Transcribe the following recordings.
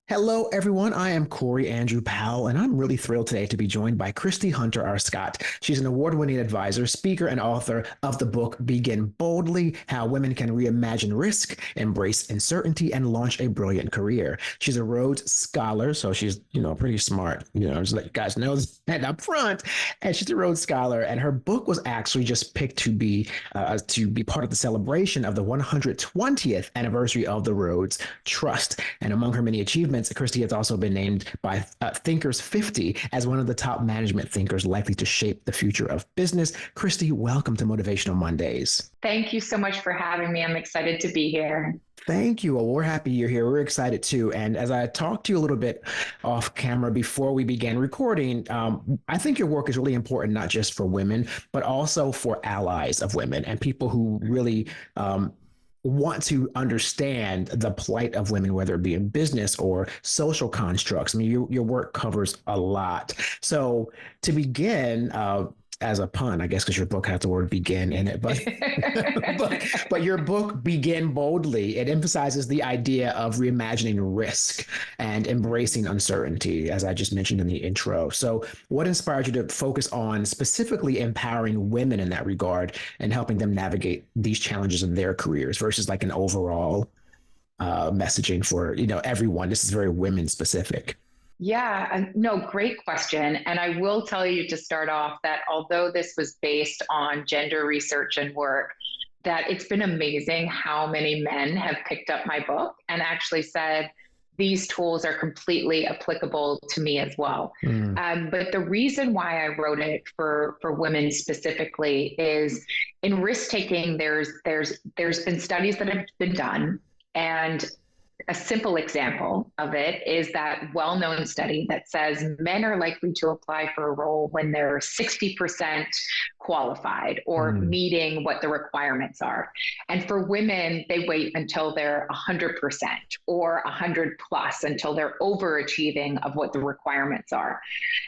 Hello, everyone. I am Corey Andrew Powell, and I'm really thrilled today to be joined by Christie Hunter Arscott. She's an award-winning advisor, speaker, and author of the book Begin Boldly: How Women Can Reimagine Risk, Embrace Uncertainty, and Launch a Brilliant Career. She's a Rhodes Scholar, so she's, pretty smart, just let you guys know that up front. And she's a Rhodes Scholar, and her book was actually just picked to be part of the celebration of the 120th anniversary of the Rhodes Trust. And among her many achievements, Christie has also been named by Thinkers 50 as one of the top management thinkers likely to shape the future of business. Christie, welcome to Motivational Mondays. Thank you so much for having me. I'm excited to be here. Thank you. Well, we're happy you're here. We're excited too. And as I talked to you a little bit off camera before we began recording, I think your work is really important, not just for women, but also for allies of women and people who really want to understand the plight of women, whether it be in business or social constructs. I mean, your work covers a lot. So to begin, as a pun, I guess, because your book has the word begin in it, but, but your book Begin Boldly, it emphasizes the idea of reimagining risk and embracing uncertainty, as I just mentioned in the intro. So what inspired you to focus on specifically empowering women in that regard and helping them navigate these challenges in their careers versus like an overall messaging for, everyone? This is very women specific. Yeah, no, great question. And I will tell you to start off that although this was based on gender research and work, that it's been amazing how many men have picked up my book and actually said, these tools are completely applicable to me as well. But the reason why I wrote it for women specifically is in risk taking, there's been studies that have been done, and a simple example of it is that well-known study that says men are likely to apply for a role when they're 60% qualified or meeting what the requirements are. And for women, they wait until they're 100% or 100 plus until they're overachieving of what the requirements are.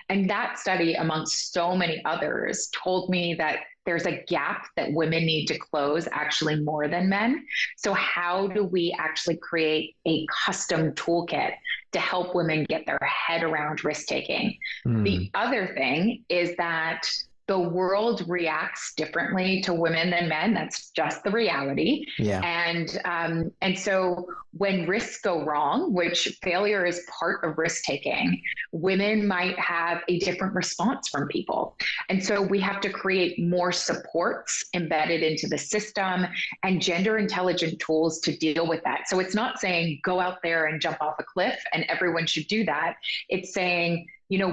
And that study, amongst so many others, told me that there's a gap that women need to close actually more than men. So how do we actually create a custom toolkit to help women get their head around risk taking? The other thing is that the world reacts differently to women than men. That's just the reality. Yeah. And so when risks go wrong, which failure is part of risk taking, women might have a different response from people. And so we have to create more supports embedded into the system and gender intelligent tools to deal with that. So it's not saying go out there and jump off a cliff and everyone should do that. It's saying,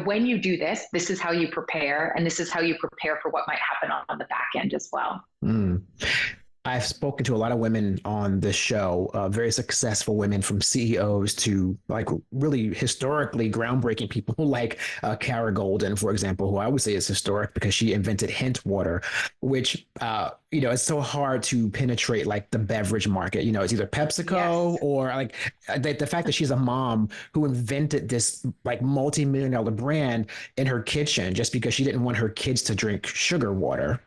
when you do this, this is how you prepare, and this is how you prepare for what might happen on the back end as well. I've spoken to a lot of women on the show, very successful women, from CEOs to like really historically groundbreaking people like Kara Golden, for example, who I would say is historic because she invented hint water, which, it's so hard to penetrate like the beverage market. It's either PepsiCo or like the fact that she's a mom who invented this like multi-million-dollar brand in her kitchen just because she didn't want her kids to drink sugar water.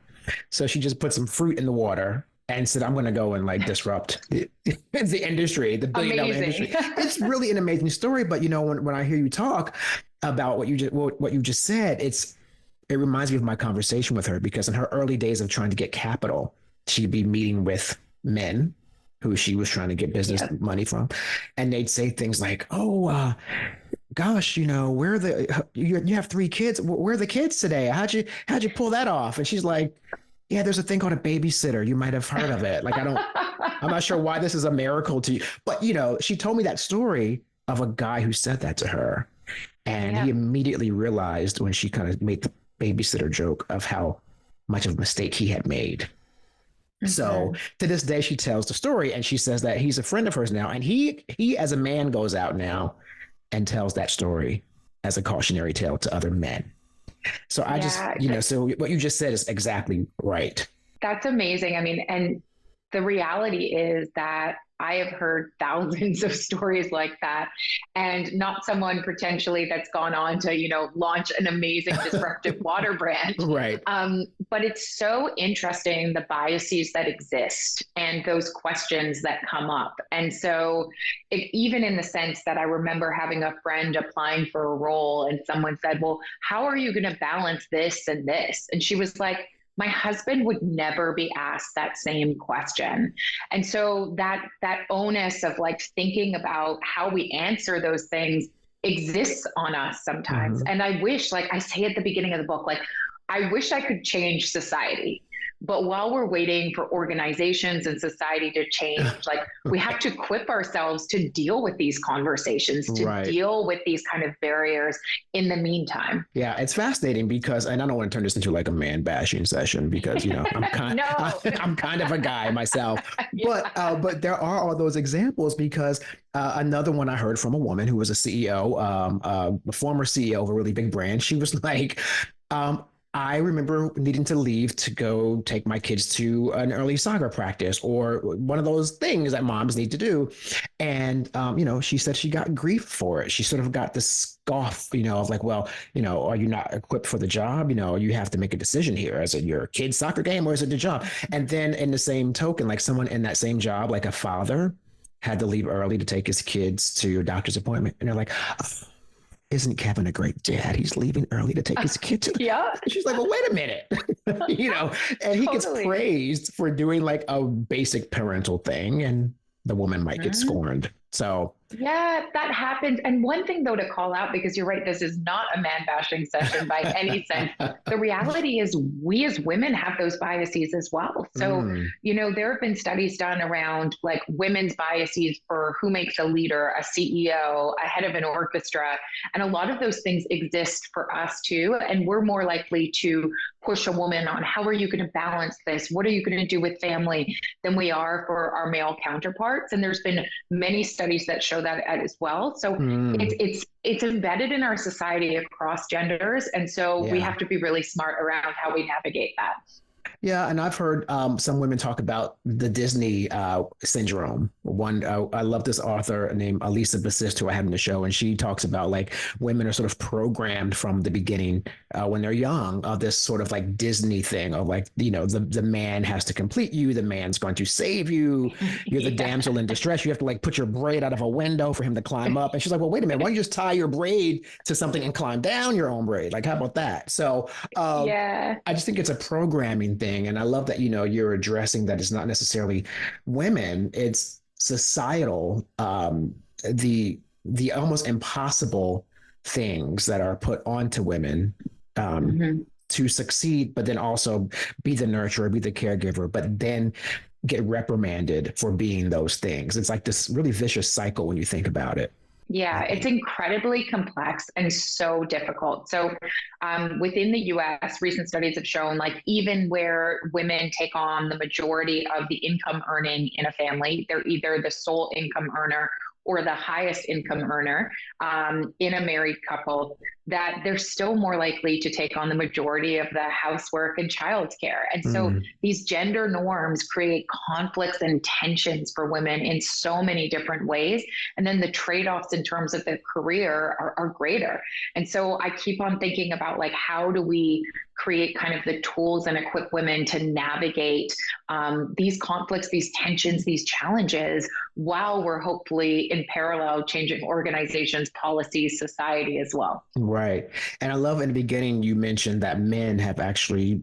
So she just put some fruit in the water and said, I'm going to go and like disrupt the industry, the billion-dollar industry. It's really an amazing story. But, when I hear you talk about what you just said, it reminds me of my conversation with her, because in her early days of trying to get capital, she'd be meeting with men who she was trying to get business money from. And they'd say things like, gosh, you have 3 kids. Where are the kids today? How'd you pull that off? And she's like, yeah, there's a thing called a babysitter. You might have heard of it. Like, I'm not sure why this is a miracle to you, but she told me that story of a guy who said that to her. And he immediately realized when she kind of made the babysitter joke of how much of a mistake he had made. So to this day, she tells the story and she says that he's a friend of hers now. And he as a man goes out now and tells that story as a cautionary tale to other men. So so what you just said is exactly right. That's amazing. I mean, and the reality is that I have heard thousands of stories like that, and not someone potentially that's gone on to, launch an amazing disruptive water brand. Right. But it's so interesting, the biases that exist and those questions that come up. And so, even in the sense that I remember having a friend applying for a role, and someone said, well, how are you going to balance this and this? And she was like, my husband would never be asked that same question. And so that onus of like thinking about how we answer those things exists on us sometimes. Mm-hmm. And I wish, like I say at the beginning of the book, like I wish I could change society. But while we're waiting for organizations and society to change, like we have to equip ourselves to deal with these conversations, to Right. deal with these kind of barriers in the meantime. Yeah, it's fascinating because, and I don't want to turn this into like a man bashing session because No. I'm kind of a guy myself, but there are all those examples because another one I heard from a woman who was a CEO, a former CEO of a really big brand. She was like, I remember needing to leave to go take my kids to an early soccer practice or one of those things that moms need to do. And, she said she got grief for it. She sort of got the scoff, of like, well, are you not equipped for the job? You have to make a decision here. Is it your kid's soccer game or is it the job? And then in the same token, like someone in that same job, like a father had to leave early to take his kids to a doctor's appointment. And they're like, oh, isn't Kevin a great dad? He's leaving early to take his kid to Yeah. She's like, well, wait a minute. And he gets praised for doing like a basic parental thing and the woman might get scorned. So yeah, that happens. And one thing though to call out, because you're right, this is not a man bashing session by any sense. The reality is we as women have those biases as well. So, there have been studies done around like women's biases for who makes a leader, a CEO, a head of an orchestra. And a lot of those things exist for us too. And we're more likely to push a woman on how are you going to balance this? What are you going to do with family than we are for our male counterparts. And there's been many studies that show that as well. So it's embedded in our society across genders. And so we have to be really smart around how we navigate that. Yeah, and I've heard some women talk about the Disney syndrome. I love this author named Elisa Bassist, who I had in the show, and she talks about like women are sort of programmed from the beginning when they're young of this sort of like Disney thing of like, the man has to complete you, the man's going to save you, you're the damsel in distress, you have to like put your braid out of a window for him to climb up. And she's like, well, wait a minute, why don't you just tie your braid to something and climb down your own braid? Like, how about that? So I just think it's a programming thing. And I love that, you're addressing that it's not necessarily women, it's societal, the almost impossible things that are put onto women to succeed, but then also be the nurturer, be the caregiver, but then get reprimanded for being those things. It's like this really vicious cycle when you think about it. Yeah, it's incredibly complex and so difficult. So within the US, recent studies have shown like even where women take on the majority of the income earning in a family, they're either the sole income earner or the highest income earner in a married couple, that they're still more likely to take on the majority of the housework and childcare. And so these gender norms create conflicts and tensions for women in so many different ways. And then the trade-offs in terms of the career are greater. And so I keep on thinking about like, how do we create kind of the tools and equip women to navigate these conflicts, these tensions, these challenges, while we're hopefully in parallel changing organizations, policies, society as well. Right. And I love in the beginning, you mentioned that men have actually,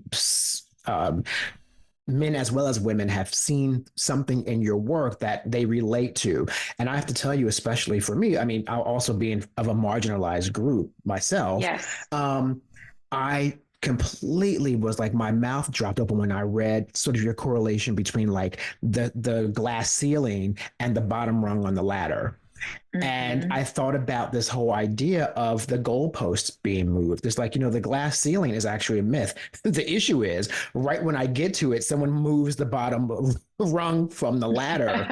men as well as women have seen something in your work that they relate to. And I have to tell you, especially for me, I mean, I'll also being of a marginalized group myself. Yes. I completely was like my mouth dropped open when I read sort of your correlation between like the glass ceiling and the bottom rung on the ladder. And I thought about this whole idea of the goalposts being moved. It's like, the glass ceiling is actually a myth. The issue is right when I get to it, someone moves the bottom rung from the ladder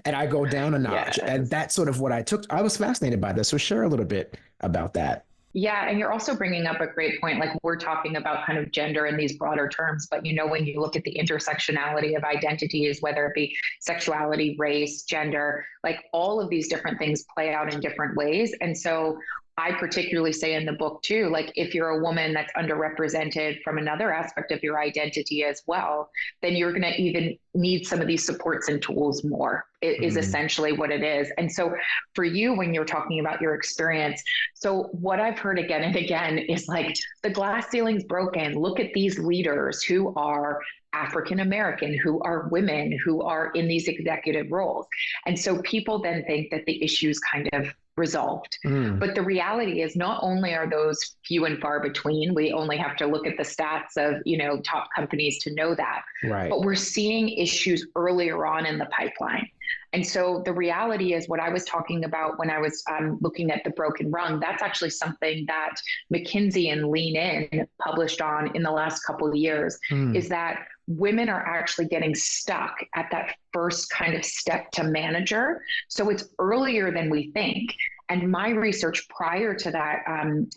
and I go down a notch. Yes. And that's sort of what I took. I was fascinated by this. So share a little bit about that. Yeah, and you're also bringing up a great point. Like we're talking about kind of gender in these broader terms, but when you look at the intersectionality of identities, whether it be sexuality, race, gender, like all of these different things play out in different ways. And so I particularly say in the book too, like if you're a woman that's underrepresented from another aspect of your identity as well, then you're going to even need some of these supports and tools more. It is essentially what it is. And so for you, when you're talking about your experience, so what I've heard again and again is like the glass ceiling's broken. Look at these leaders who are African American, who are women, who are in these executive roles. And so people then think that the issue's kind of resolved. But the reality is not only are those few and far between, we only have to look at the stats of, top companies to know that, Right. but we're seeing issues earlier on in the pipeline. And so the reality is what I was talking about when I was looking at the broken rung, that's actually something that McKinsey and Lean In published on in the last couple of years, is that women are actually getting stuck at that first kind of step to manager. So it's earlier than we think. And my research prior to that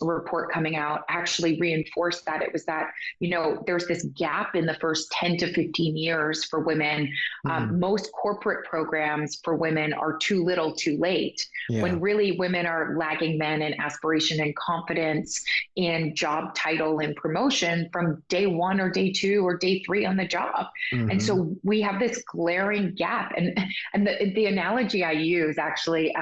report coming out actually reinforced that. It was that, there's this gap in the first 10 to 15 years for women. Most corporate programs for women are too little, too late, when really women are lagging men in aspiration and confidence in job title and promotion from day one or day two or day three on the job. And so we have this glaring gap. And the analogy I use actually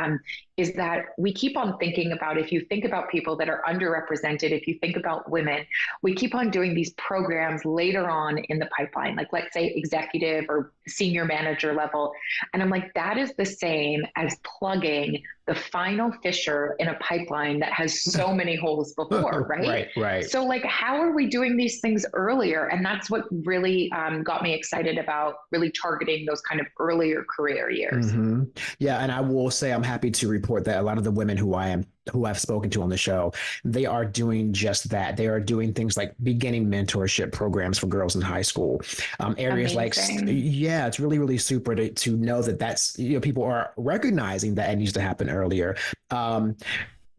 is that we keep on thinking about, if you think about people that are underrepresented, if you think about women, we keep on doing these programs later on in the pipeline, like let's say executive or senior manager level. And I'm like, that is the same as plugging the final fissure in a pipeline that has so many holes before, right? Right. So like, how are we doing these things earlier? And that's what really got me excited about really targeting those kind of earlier career years. Yeah, and I will say I'm happy to report that a lot of the women who I've spoken to on the show, they are doing just that. They are doing things like beginning mentorship programs for girls in high school. Areas Amazing. yeah, it's really, really super to know that that's, people are recognizing that it needs to happen earlier.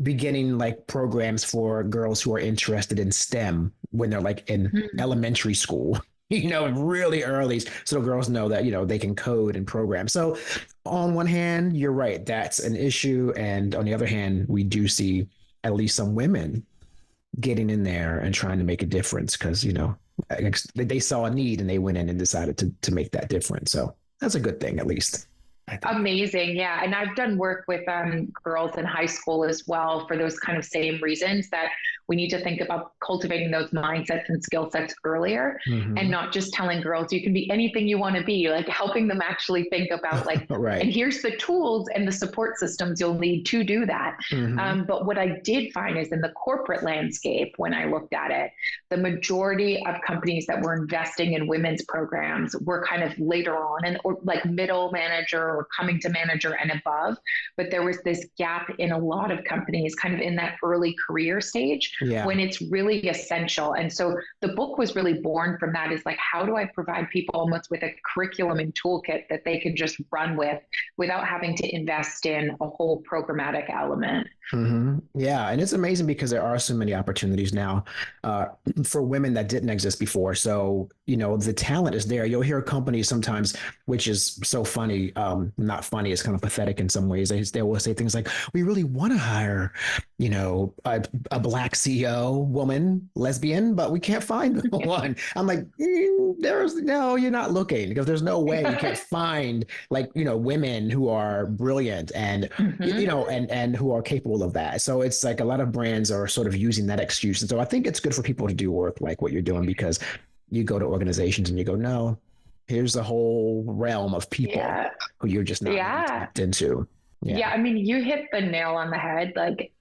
Beginning like programs for girls who are interested in STEM when they're like in elementary school. Really early. So girls know that, they can code and program. So on one hand, you're right. That's an issue. And on the other hand, we do see at least some women getting in there and trying to make a difference because, they saw a need and they went in and decided to make that difference. So that's a good thing, at least. Amazing. Yeah. And I've done work with girls in high school as well for those kind of same reasons, that we need to think about cultivating those mindsets and skill sets earlier and not just telling girls you can be anything you want to be, like helping them actually think about like, Right. And here's the tools and the support systems you'll need to do that. But what I did find is in the corporate landscape, when I looked at it, the majority of companies that were investing in women's programs were kind of later on and or like middle manager or coming to manager and above. But there was this gap in a lot of companies kind of in that early career stage when it's really essential. And so the book was really born from that, is like, how do I provide people almost with a curriculum and toolkit that they can just run with without having to invest in a whole programmatic element? Yeah. And it's amazing because there are so many opportunities now for women that didn't exist before. So, the talent is there. You'll hear companies sometimes, which is so funny, not funny, it's kind of pathetic in some ways. They will say things like, we really want to hire, a Black CEO woman, lesbian, but we can't find one. I'm like, no, you're not looking, because there's no way you can't find like, women who are brilliant and, and who are capable of that. So it's like a lot of brands are sort of using that excuse. And so I think it's good for people to do work like what you're doing, because you go to organizations and you go, no, here's a whole realm of people who you're just not tapped into. Yeah. I mean, you hit the nail on the head. Like,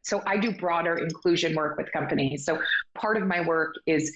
so I do broader inclusion work with companies. So part of my work is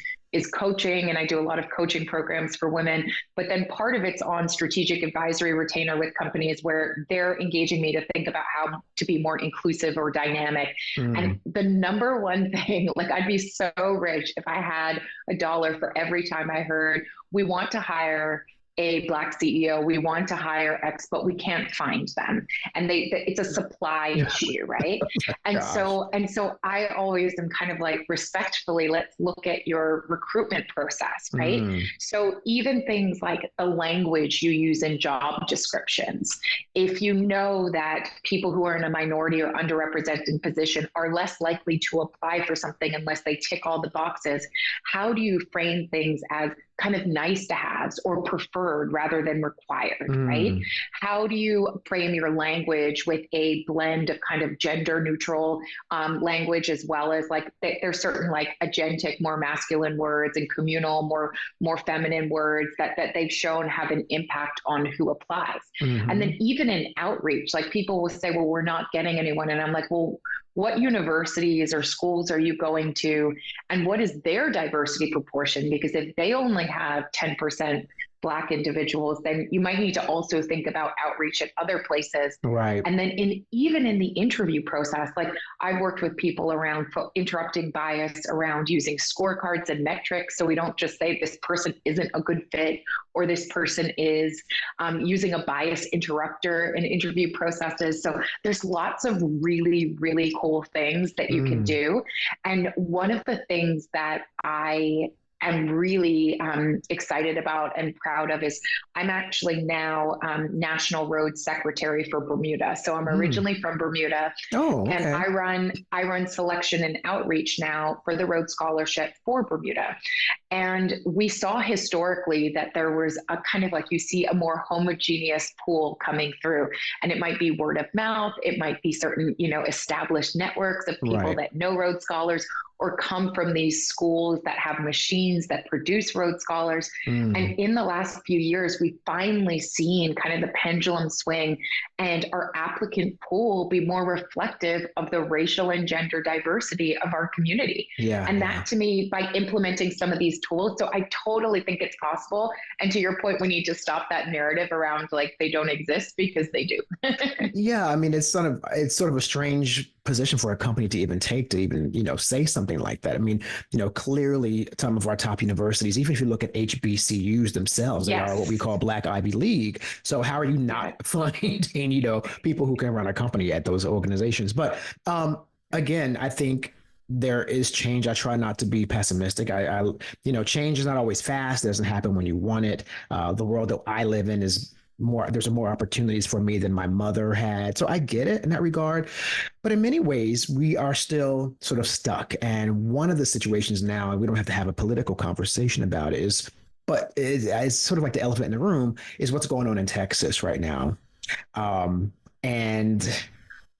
coaching, and I do a lot of coaching programs for women, but then part of it's on strategic advisory retainer with companies where they're engaging me to think about how to be more inclusive or dynamic. And the number one thing, like, I'd be so rich if I had $1 for every time I heard, we want to hire a Black CEO. We want to hire X, but we can't find them. And it's a supply issue, right? And Gosh. so I always am kind of like, respectfully, let's look at your recruitment process, right? Mm, So even things like the language you use in job descriptions, if you know that people who are in a minority or underrepresented position are less likely to apply for something unless they tick all the boxes, how do you frame things as kind of nice to haves or preferred rather than required, right? mm, How do you frame your language with a blend of kind of gender neutral language, as well as like there's certain like agentic, more masculine words, and communal, more feminine words that they've shown have an impact on who applies. And then mm-hmm. even in outreach, like people will say, well, we're not getting anyone. And I'm like, well, what universities or schools are you going to, and what is their diversity proportion? Because if they only have 10% Black individuals, then you might need to also think about outreach at other places. Right. And then even in the interview process, like I've worked with people around interrupting bias, around using scorecards and metrics. So we don't just say this person isn't a good fit, or this person is using a bias interrupter in interview processes. So there's lots of really, really cool things that you can do. And one of the things that I am really excited about and proud of is I'm actually now National Rhodes Secretary for Bermuda. So I'm originally from Bermuda, Oh, and okay. I run selection and outreach now for the Rhodes Scholarship for Bermuda. And we saw historically that there was a kind of like, you see a more homogeneous pool coming through, and it might be word of mouth, it might be certain, established networks of people Right. that know Rhodes Scholars or come from these schools that have machines that produce Rhodes Scholars. And Mm. in the last few years, we've finally seen kind of the pendulum swing and our applicant pool be more reflective of the racial and gender diversity of our community. Yeah, And yeah. that, to me, by implementing some of these tools, so I totally think it's possible. And to your point, we need to stop that narrative around like they don't exist, because they do. Yeah, I mean, it's sort of a strange position for a company to even take, to even, say something like that. I mean, clearly some of our top universities, even if you look at HBCUs themselves, they are what we Yes. call Black Ivy League. So how are you Yeah. not finding, people who can run a company at those organizations? But again, I think there is change. I try not to be pessimistic. Change is not always fast. It doesn't happen when you want it. The world that I live in is there's more opportunities for me than my mother had. So I get it in that regard. But in many ways, we are still sort of stuck. And one of the situations now, and we don't have to have a political conversation about it, but it's sort of like the elephant in the room, is what's going on in Texas right now. And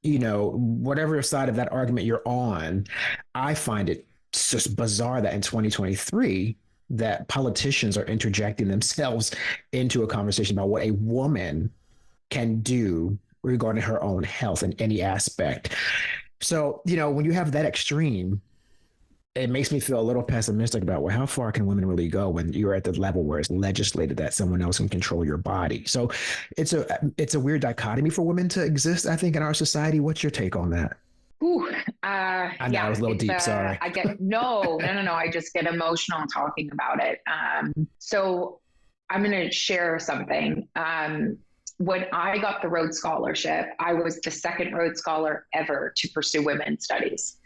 whatever side of that argument you're on, I find it just bizarre that in 2023, that politicians are interjecting themselves into a conversation about what a woman can do regarding her own health in any aspect. So, when you have that extreme, it makes me feel a little pessimistic about, well, how far can women really go when you're at the level where it's legislated that someone else can control your body? So it's a weird dichotomy for women to exist, I think, in our society. What's your take on that? Ooh, I know that yeah, was a little deep. Sorry. I get, no. I just get emotional talking about it. So I'm going to share something. When I got the Rhodes Scholarship, I was the second Rhodes Scholar ever to pursue women's studies.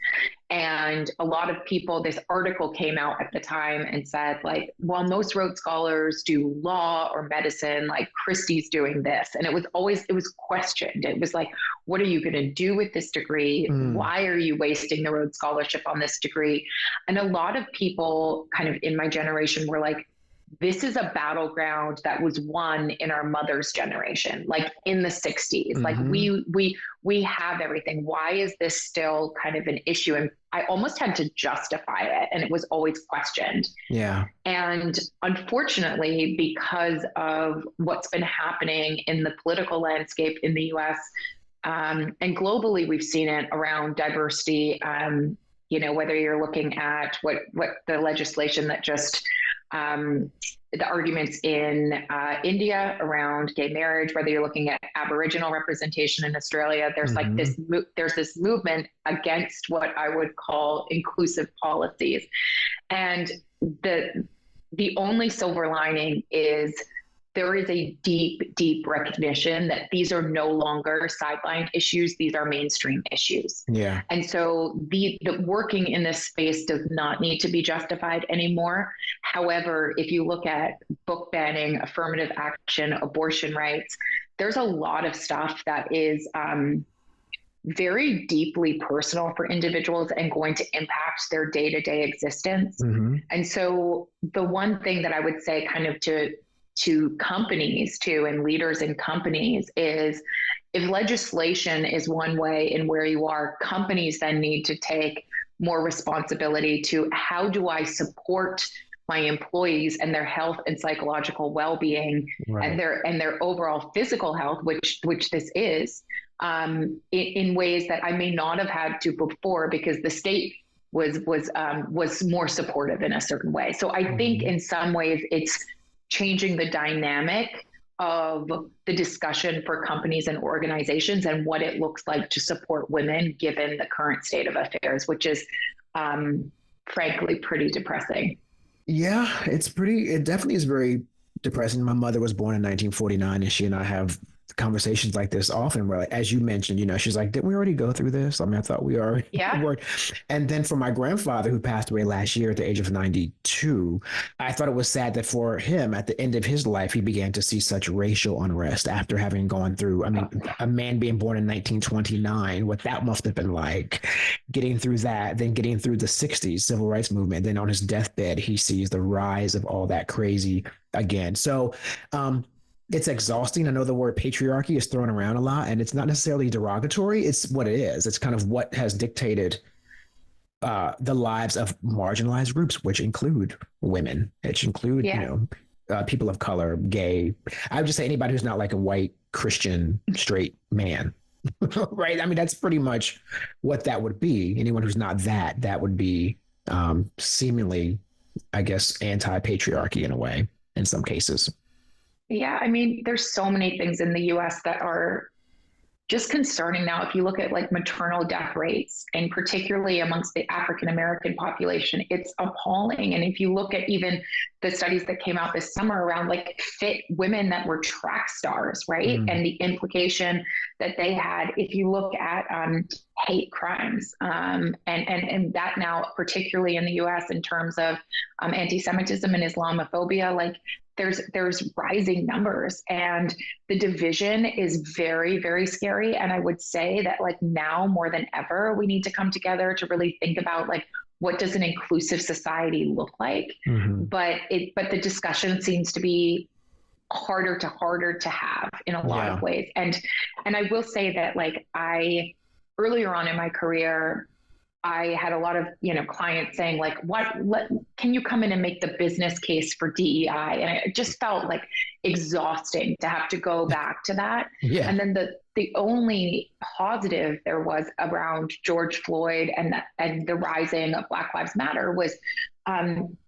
And a lot of people, this article came out at the time and said, like, well, most Rhodes Scholars do law or medicine, like Christie's doing this. And it was questioned. It was like, what are you going to do with this degree? Mm, Why are you wasting the Rhodes Scholarship on this degree? And a lot of people kind of in my generation were like, this is a battleground that was won in our mother's generation, like in the 60s. Like mm-hmm. we have everything. Why is this still kind of an issue? And I almost had to justify it, and it was always questioned. Yeah. And unfortunately, because of what's been happening in the political landscape in the US, and globally, we've seen it around diversity. Whether you're looking at what the legislation that just the arguments in India around gay marriage, whether you're looking at Aboriginal representation in Australia, there's like Mm-hmm. this movement against what I would call inclusive policies. And the only silver lining is there is a deep, deep recognition that these are no longer sideline issues. These are mainstream issues. Yeah. And so the working in this space does not need to be justified anymore. However, if you look at book banning, affirmative action, abortion rights, there's a lot of stuff that is very deeply personal for individuals and going to impact their day-to-day existence. Mm-hmm. And so the one thing that I would say kind of to companies too, and leaders in companies, is if legislation is one way in where you are, companies then need to take more responsibility to how do I support my employees and their health and psychological well-being, Right. and their overall physical health, which this is, in ways that I may not have had to before because the state was more supportive in a certain way. So I think in some ways it's changing the dynamic of the discussion for companies and organizations and what it looks like to support women given the current state of affairs, which is frankly pretty depressing. Yeah, it definitely is very depressing. My mother was born in 1949, and she and I have conversations like this often where, like, as you mentioned, she's like, didn't we already go through this? I mean, I thought we already were. And then for my grandfather, who passed away last year at the age of 92, I thought it was sad that for him, at the end of his life, he began to see such racial unrest after having gone through, I mean, a man being born in 1929, what that must have been like, getting through that, then getting through the 60s civil rights movement. Then on his deathbed, he sees the rise of all that crazy again. So, it's exhausting. I know the word patriarchy is thrown around a lot, and it's not necessarily derogatory. It's what it is. It's kind of what has dictated the lives of marginalized groups, which include women, which include, people of color, gay. I would just say anybody who's not like a white Christian straight man, right? I mean, that's pretty much what that would be. Anyone who's not that would be seemingly, I guess, anti-patriarchy in a way, in some cases. Yeah, I mean, there's so many things in the US that are just concerning now. If you look at like maternal death rates, and particularly amongst the African American population, it's appalling. And if you look at even the studies that came out this summer around like fit women that were track stars, right? And the implication that they had, if you look at hate crimes, and that now, particularly in the US in terms of anti-Semitism and Islamophobia, like there's rising numbers, and the division is very, very scary. And I would say that like now more than ever, we need to come together to really think about like, what does an inclusive society look like? But the discussion seems to be harder to have in a lot of ways. And I will say that like earlier on in my career, I had a lot of, clients saying like, can you come in and make the business case for DEI? And it just felt like exhausting to have to go back to that. Yeah. And then the only positive there was around George Floyd and the rising of Black Lives Matter was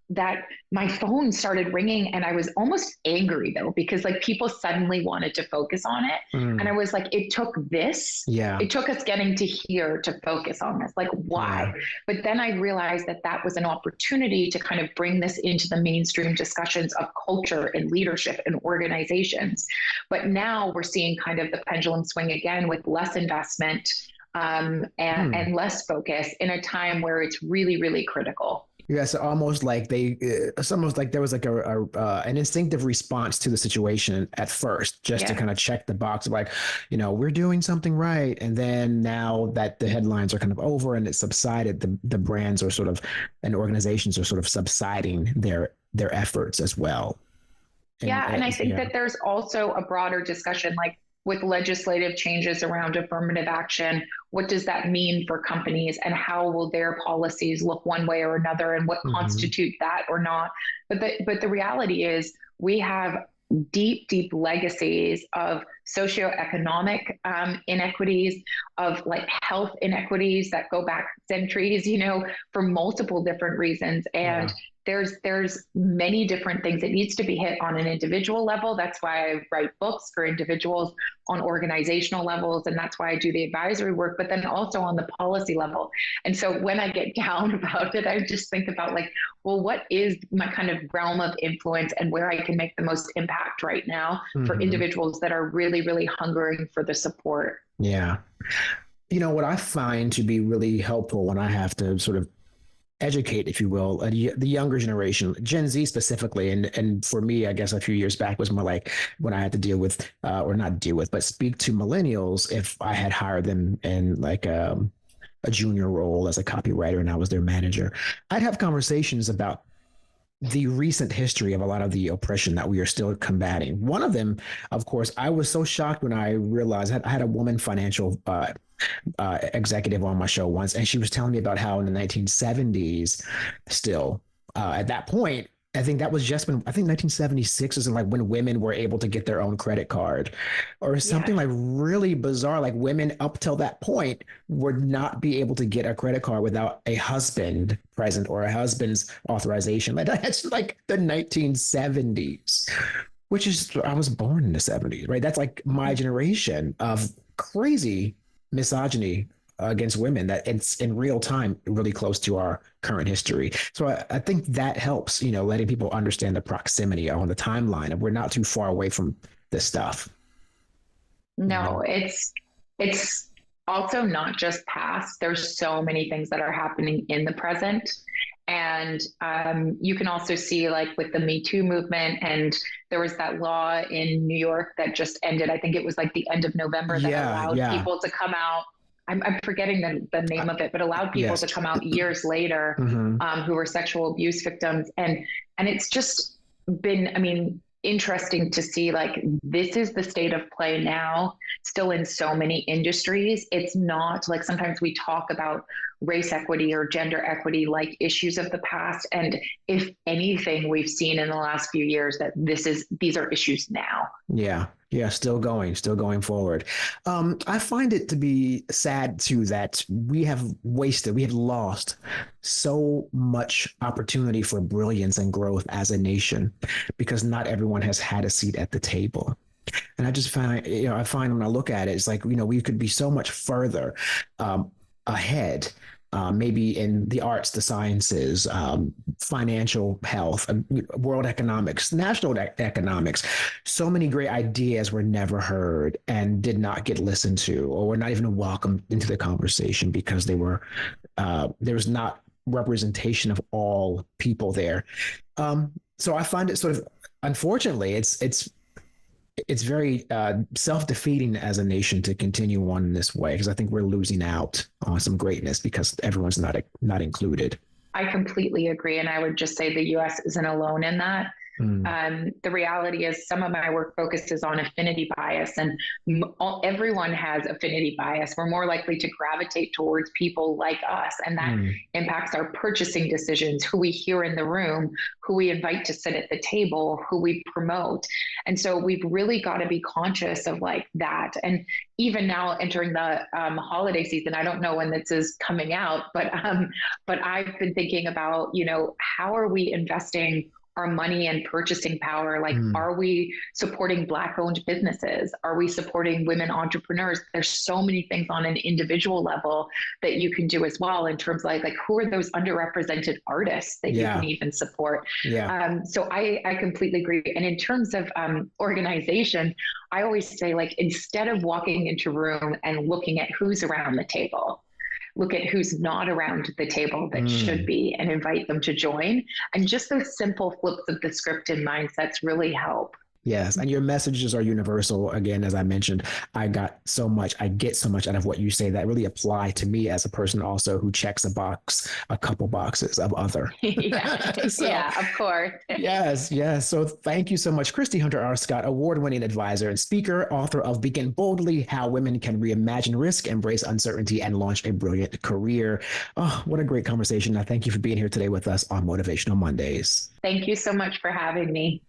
that my phone started ringing, and I was almost angry though, because like people suddenly wanted to focus on it. And I was like, it took us getting to here to focus on this. Like, why? Yeah. But then I realized that was an opportunity to kind of bring this into the mainstream discussions of culture and leadership and organizations. But now we're seeing kind of the pendulum swing again with less investment and less focus in a time where it's really, really critical. Yeah, so almost like it's almost like there was like an instinctive response to the situation at first, just to kind of check the box of like, we're doing something right. And then now that the headlines are kind of over and it's subsided, the brands are sort of, and organizations are sort of subsiding their efforts as well. And I think that there's also a broader discussion, like with legislative changes around affirmative action, what does that mean for companies, and how will their policies look one way or another, and what constitute that or not? But the reality is we have deep, deep legacies of socioeconomic inequities, of like health inequities that go back centuries, for multiple different reasons. And there's many different things. It needs to be hit on an individual level. That's why I write books for individuals, on organizational levels, and that's why I do the advisory work, but then also on the policy level. And so when I get down about it, I just think about like, well, what is my kind of realm of influence and where I can make the most impact right now for individuals that are really, really hungering for the support. Yeah. You know, what I find to be really helpful when I have to sort of educate, if you will, the younger generation, Gen Z specifically, and for me, I guess a few years back was more like when I had to deal with, or not deal with, but speak to millennials if I had hired them in like a junior role as a copywriter and I was their manager. I'd have conversations about the recent history of a lot of the oppression that we are still combating. One of them, of course, I was so shocked when I realized I had a woman financial executive on my show once, and she was telling me about how in the 1970s, still at that point, I think that was just when I think 1976 is like when women were able to get their own credit card or something like really bizarre. Like women up till that point would not be able to get a credit card without a husband present or a husband's authorization. Like that's like the 1970s, which is, I was born in the 70s, right? That's like my generation of crazy misogyny against women that it's in real time really close to our current history. So I think that helps, you know, letting people understand the proximity on the timeline and we're not too far away from this stuff. No, it's also not just past. There's so many things that are happening in the present. And you can also see, like with the Me Too movement, and there was that law in New York that just ended. I think it was like the end of November that allowed people to come out. I'm forgetting the name of it, but allowed people to come out years later who were sexual abuse victims. And it's just been, I mean, interesting to see like this is the state of play now, still in so many industries. It's not like sometimes we talk about race equity or gender equity like issues of the past. And if anything, we've seen in the last few years that these are issues now. Yeah, still going forward. I find it to be sad too that we have lost so much opportunity for brilliance and growth as a nation because not everyone has had a seat at the table. And I just find, I find when I look at it, it's like, we could be so much further ahead. Maybe in the arts, the sciences, financial health, world economics, national economics. So many great ideas were never heard and did not get listened to, or were not even welcomed into the conversation because there was not representation of all people there. So I find it sort of, unfortunately, it's very self-defeating as a nation to continue on in this way because I think we're losing out on some greatness because everyone's not included. I completely agree. And I would just say the US isn't alone in that. The reality is some of my work focuses on affinity bias, and everyone has affinity bias. We're more likely to gravitate towards people like us, and that impacts our purchasing decisions, who we hear in the room, who we invite to sit at the table, who we promote. And so we've really got to be conscious of like that. And even now entering the holiday season, I don't know when this is coming out, but I've been thinking about, how are we investing our money and purchasing power? Like, are we supporting Black-owned businesses? Are we supporting women entrepreneurs? There's so many things on an individual level that you can do as well in terms of like who are those underrepresented artists that you can even support? So I completely agree. And in terms of organization, I always say, like, instead of walking into a room and looking at who's around the table, look at who's not around the table that should be and invite them to join. And just those simple flips of the script and mindsets really help. Yes. And your messages are universal. Again, as I mentioned, I get so much out of what you say that really apply to me as a person also who checks a couple boxes of other. Yeah, of course. Yes. So thank you so much, Christie Hunter Arscott, award-winning advisor and speaker, author of Begin Boldly, How Women Can Reimagine Risk, Embrace Uncertainty, and Launch a Brilliant Career. Oh, what a great conversation. Now, thank you for being here today with us on Motivational Mondays. Thank you so much for having me.